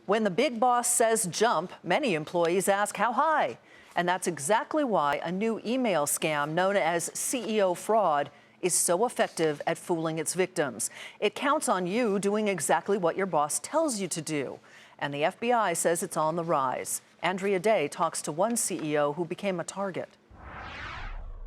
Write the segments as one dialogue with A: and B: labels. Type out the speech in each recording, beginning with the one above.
A: When the big boss says jump, many employees ask how high. And that's exactly why a new email scam known as CEO fraud is so effective at fooling its victims. It counts on you doing exactly what your boss tells you to do. And the FBI says it's on the rise. Andrea Day talks to one CEO who became a target.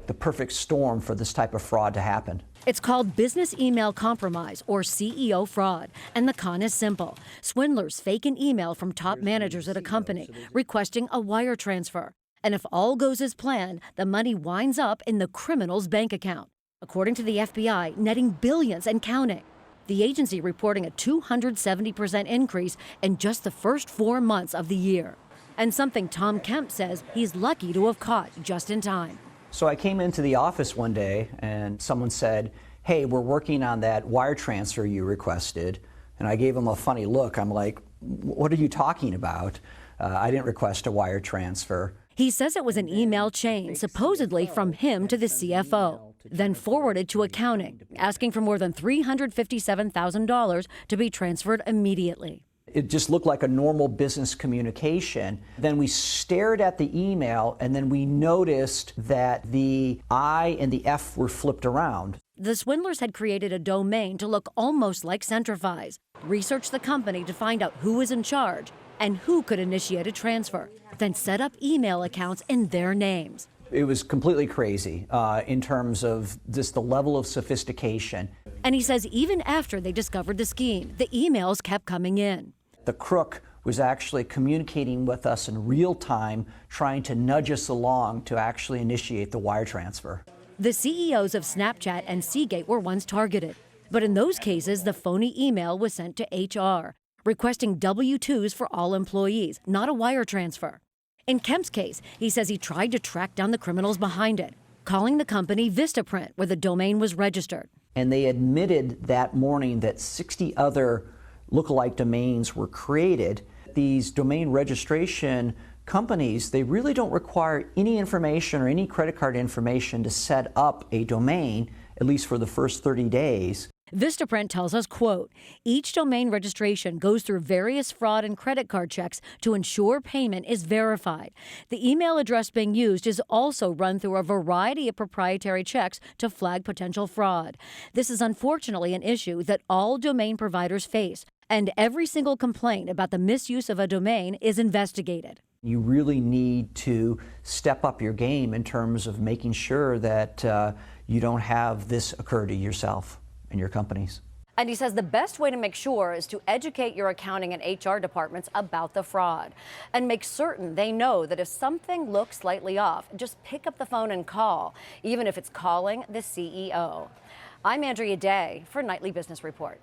B: The perfect storm for this type of fraud to happen.
C: It's called business email compromise, or CEO fraud. And the con is simple. Swindlers fake an email from top managers at a company requesting a wire transfer. And if all goes as planned, the money winds up in the criminal's bank account. According to the FBI, netting billions and counting. The agency reporting a 270% increase in just the first 4 months of the year. And something Tom Kemp says he's lucky to have caught just in time.
B: So I came into the office one day and someone said, "Hey, we're working on that wire transfer you requested." And I gave them a funny look. I'm like, "What are you talking about? I didn't request a wire transfer."
C: He says it was an email chain, supposedly from him to the CFO, then forwarded to accounting, asking for more than $357,000 to be transferred immediately.
B: It just looked like a normal business communication. Then we stared at the email, and then we noticed that the I and the F were flipped around.
C: The swindlers had created a domain to look almost like Centrify, researched the company to find out who was in charge and who could initiate a transfer, then set up email accounts in their names.
B: It was completely crazy in terms of just the level of sophistication.
C: And he says even after they discovered the scheme, the emails kept coming in.
B: The crook was actually communicating with us in real time, trying to nudge us along to actually initiate the wire transfer.
C: The CEOs of Snapchat and Seagate were once targeted. But in those cases, the phony email was sent to HR, requesting W-2s for all employees, not a wire transfer. In Kemp's case, he says he tried to track down the criminals behind it, calling the company Vistaprint, where the domain was registered.
B: And they admitted that morning that 60 other lookalike domains were created. These domain registration companies, they really don't require any information or any credit card information to set up a domain, at least for the first 30 days.
C: Vistaprint tells us, quote, each domain registration goes through various fraud and credit card checks to ensure payment is verified. The email address being used is also run through a variety of proprietary checks to flag potential fraud. This is unfortunately an issue that all domain providers face, and every single complaint about the misuse of a domain is investigated.
B: You really need to step up your game in terms of making sure that you don't have this occur to yourself and your companies.
C: And he says the best way to make sure is to educate your accounting and HR departments about the fraud and make certain they know that if something looks slightly off, just pick up the phone and call, even if it's calling the CEO. I'm Andrea Day for Nightly Business Report.